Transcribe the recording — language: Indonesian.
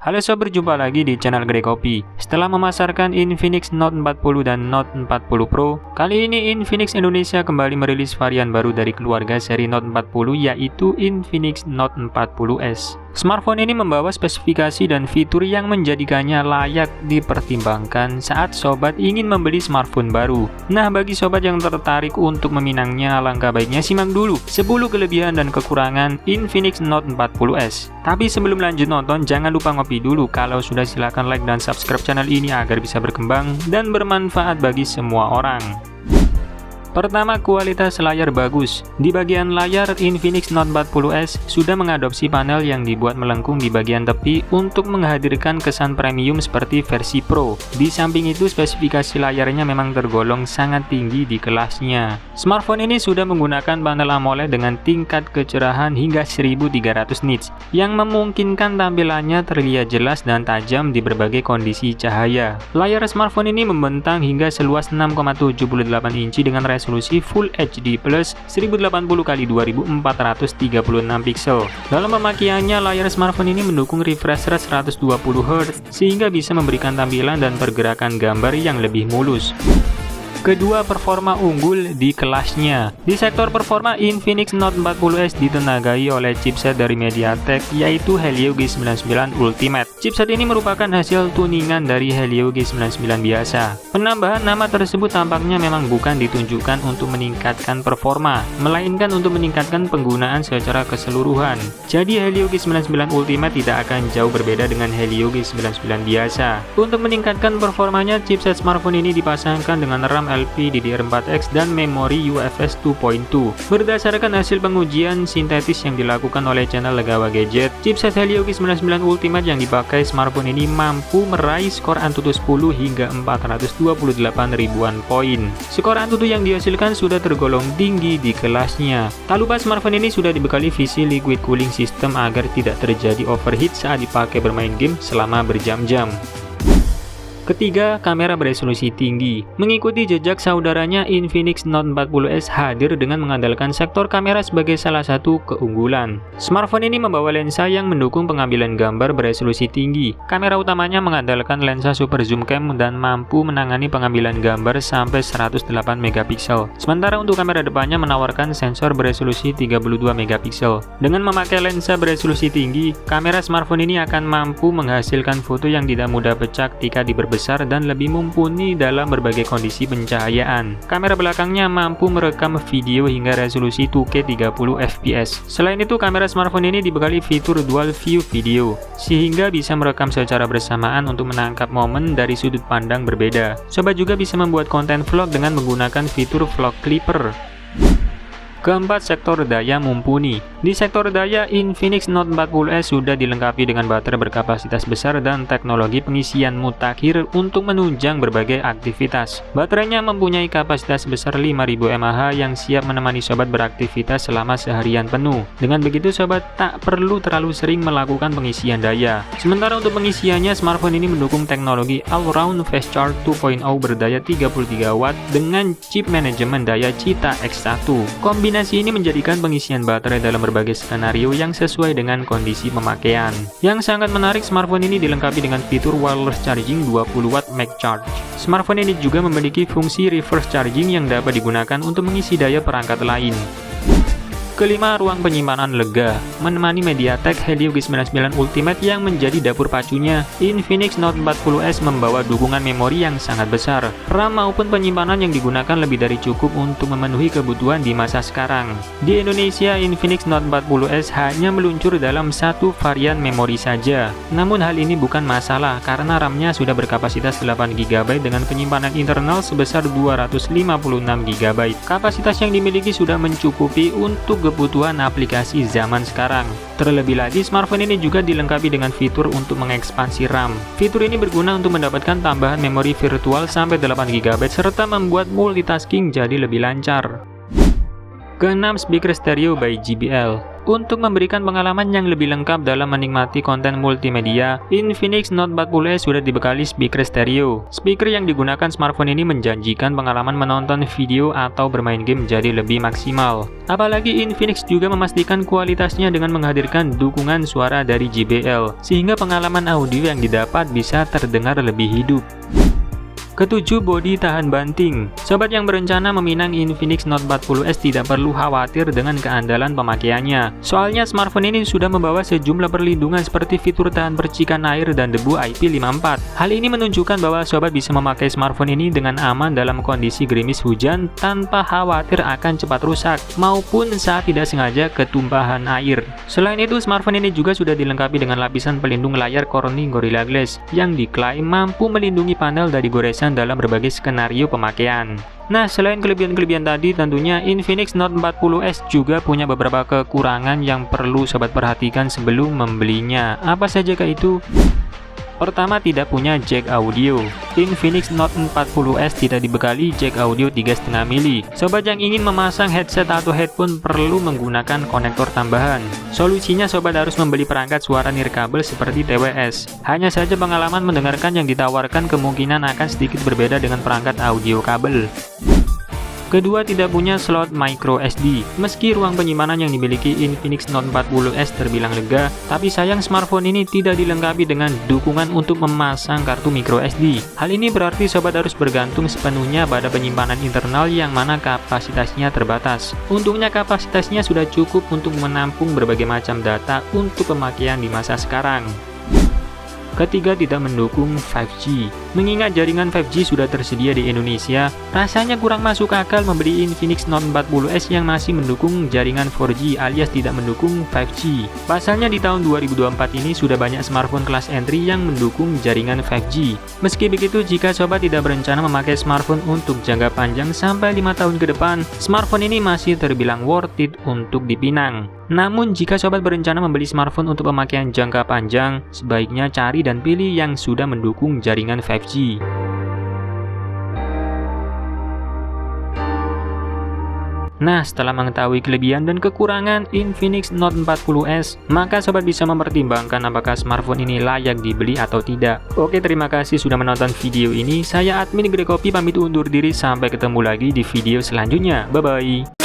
Halo sob, berjumpa lagi di channel Gede Kopi. Setelah memasarkan Infinix Note 40 dan Note 40 Pro, kali ini Infinix Indonesia kembali merilis varian baru dari keluarga seri Note 40, yaitu Infinix Note 40s. Smartphone ini membawa spesifikasi dan fitur yang menjadikannya layak dipertimbangkan saat sobat ingin membeli smartphone baru. Nah, bagi sobat yang tertarik untuk meminangnya, alangkah baiknya simak dulu 10 kelebihan dan kekurangan Infinix Note 40s. Tapi sebelum lanjut nonton, jangan lupa ngopi dulu. Kalau sudah, silahkan like dan subscribe channel ini agar bisa berkembang dan bermanfaat bagi semua orang. Pertama, kualitas layar bagus. Di bagian layar, Infinix Note 40s sudah mengadopsi panel yang dibuat melengkung di bagian tepi untuk menghadirkan kesan premium seperti versi Pro. Di samping itu, spesifikasi layarnya memang tergolong sangat tinggi di kelasnya. Smartphone ini sudah menggunakan panel AMOLED dengan tingkat kecerahan hingga 1300 nits, yang memungkinkan tampilannya terlihat jelas dan tajam di berbagai kondisi cahaya. Layar smartphone ini membentang hingga seluas 6,78 inci dengan resolusi Full HD Plus 1080x2436 pixel. Dalam pemakaiannya, layar smartphone ini mendukung refresh rate 120Hz sehingga bisa memberikan tampilan dan pergerakan gambar yang lebih mulus. Kedua, performa unggul di kelasnya. Di sektor performa, Infinix Note 40s ditenagai oleh chipset dari MediaTek, yaitu Helio G99 Ultimate. Chipset ini merupakan hasil tuningan dari Helio G99 biasa. Penambahan nama tersebut tampaknya memang bukan ditunjukkan untuk meningkatkan performa, melainkan untuk meningkatkan penggunaan secara keseluruhan. Jadi Helio G99 Ultimate tidak akan jauh berbeda dengan Helio G99 biasa. Untuk meningkatkan performanya, chipset smartphone ini dipasangkan dengan RAM LPDDR4X dan memori UFS 2.2. Berdasarkan hasil pengujian sintetis yang dilakukan oleh channel Legawa Gadget, chipset Helio G99 Ultimate yang dipakai smartphone ini mampu meraih skor Antutu 10 hingga 428 ribuan poin. Skor Antutu yang dihasilkan sudah tergolong tinggi di kelasnya. Tak lupa, smartphone ini sudah dibekali VC liquid cooling system agar tidak terjadi overheat saat dipakai bermain game selama berjam-jam. Ketiga, kamera beresolusi tinggi. Mengikuti jejak saudaranya, Infinix Note 40s hadir dengan mengandalkan sektor kamera sebagai salah satu keunggulan. Smartphone ini membawa lensa yang mendukung pengambilan gambar beresolusi tinggi. Kamera utamanya mengandalkan lensa super zoom cam dan mampu menangani pengambilan gambar sampai 108 megapiksel. Sementara untuk kamera depannya menawarkan sensor beresolusi 32 megapiksel. Dengan memakai lensa beresolusi tinggi, kamera smartphone ini akan mampu menghasilkan foto yang tidak mudah pecah ketika diperbesar dan lebih mumpuni dalam berbagai kondisi pencahayaan. Kamera belakangnya mampu merekam video hingga resolusi 2K 30 fps. Selain itu, kamera smartphone ini dibekali fitur dual view video, sehingga bisa merekam secara bersamaan untuk menangkap momen dari sudut pandang berbeda. Sobat juga bisa membuat konten vlog dengan menggunakan fitur vlog clipper. Keempat, sektor daya mumpuni. Di sektor daya, Infinix Note 40s sudah dilengkapi dengan baterai berkapasitas besar dan teknologi pengisian mutakhir untuk menunjang berbagai aktivitas. Baterainya mempunyai kapasitas sebesar 5000 mAh yang siap menemani sobat beraktivitas selama seharian penuh. Dengan begitu, sobat tak perlu terlalu sering melakukan pengisian daya. Sementara untuk pengisiannya, smartphone ini mendukung teknologi All-Round Fast Charge 2.0 berdaya 33 watt dengan chip manajemen daya Qita X1. Kombinasi ini menjadikan pengisian baterai dalam berbagai skenario yang sesuai dengan kondisi pemakaian. Yang sangat menarik, smartphone ini dilengkapi dengan fitur wireless charging 20 watt MagCharge. Smartphone ini juga memiliki fungsi reverse charging yang dapat digunakan untuk mengisi daya perangkat lain. Kelima, ruang penyimpanan lega. Menemani MediaTek Helio G99 Ultimate yang menjadi dapur pacunya, Infinix Note 40s membawa dukungan memori yang sangat besar. RAM maupun penyimpanan yang digunakan lebih dari cukup untuk memenuhi kebutuhan di masa sekarang. Di Indonesia, Infinix Note 40s hanya meluncur dalam satu varian memori saja. Namun hal ini bukan masalah karena RAM-nya sudah berkapasitas 8GB dengan penyimpanan internal sebesar 256GB. Kapasitas yang dimiliki sudah mencukupi untuk kebutuhan aplikasi zaman sekarang. Terlebih lagi, smartphone ini juga dilengkapi dengan fitur untuk mengekspansi RAM. Fitur ini berguna untuk mendapatkan tambahan memori virtual sampai 8GB serta membuat multitasking jadi lebih lancar. Keenam, speaker stereo by JBL. Untuk memberikan pengalaman yang lebih lengkap dalam menikmati konten multimedia, Infinix Note 40s sudah dibekali speaker stereo. Speaker yang digunakan smartphone ini menjanjikan pengalaman menonton video atau bermain game jadi lebih maksimal. Apalagi Infinix juga memastikan kualitasnya dengan menghadirkan dukungan suara dari JBL, sehingga pengalaman audio yang didapat bisa terdengar lebih hidup. Ketujuh, bodi tahan banting. Sobat yang berencana meminang Infinix Note 40s tidak perlu khawatir dengan keandalan pemakaiannya. Soalnya smartphone ini sudah membawa sejumlah perlindungan seperti fitur tahan percikan air dan debu IP54. Hal ini menunjukkan bahwa sobat bisa memakai smartphone ini dengan aman dalam kondisi gerimis hujan tanpa khawatir akan cepat rusak maupun saat tidak sengaja ketumpahan air. Selain itu, smartphone ini juga sudah dilengkapi dengan lapisan pelindung layar Corning Gorilla Glass yang diklaim mampu melindungi panel dari goresan dalam berbagai skenario pemakaian. Nah, selain kelebihan-kelebihan tadi, tentunya Infinix Note 40s juga punya beberapa kekurangan yang perlu sobat perhatikan sebelum membelinya. Apa saja itu? Pertama, tidak punya jack audio. Infinix Note 40s tidak dibekali jack audio 3,5 mili. Sobat yang ingin memasang headset atau headphone perlu menggunakan konektor tambahan. Solusinya, sobat harus membeli perangkat suara nirkabel seperti TWS. Hanya saja pengalaman mendengarkan yang ditawarkan kemungkinan akan sedikit berbeda dengan perangkat audio kabel. Kedua, tidak punya slot micro SD. Meski ruang penyimpanan yang dimiliki Infinix Note 40s terbilang lega, tapi sayang smartphone ini tidak dilengkapi dengan dukungan untuk memasang kartu micro SD. Hal ini berarti sobat harus bergantung sepenuhnya pada penyimpanan internal yang mana kapasitasnya terbatas. Untungnya kapasitasnya sudah cukup untuk menampung berbagai macam data untuk pemakaian di masa sekarang. Ketiga, tidak mendukung 5G. Mengingat jaringan 5G sudah tersedia di Indonesia, rasanya kurang masuk akal membeli Infinix Note 40s yang masih mendukung jaringan 4G alias tidak mendukung 5G. Pasalnya di tahun 2024 ini sudah banyak smartphone kelas entry yang mendukung jaringan 5G. Meski begitu, jika sobat tidak berencana memakai smartphone untuk jangka panjang sampai 5 tahun ke depan, smartphone ini masih terbilang worth it untuk dipinang. Namun, jika sobat berencana membeli smartphone untuk pemakaian jangka panjang, sebaiknya cari dan pilih yang sudah mendukung jaringan 5G. Nah, setelah mengetahui kelebihan dan kekurangan Infinix Note 40s, maka sobat bisa mempertimbangkan apakah smartphone ini layak dibeli atau tidak. Oke, terima kasih sudah menonton video ini. Saya admin Grekopi pamit undur diri, sampai ketemu lagi di video selanjutnya. Bye-bye.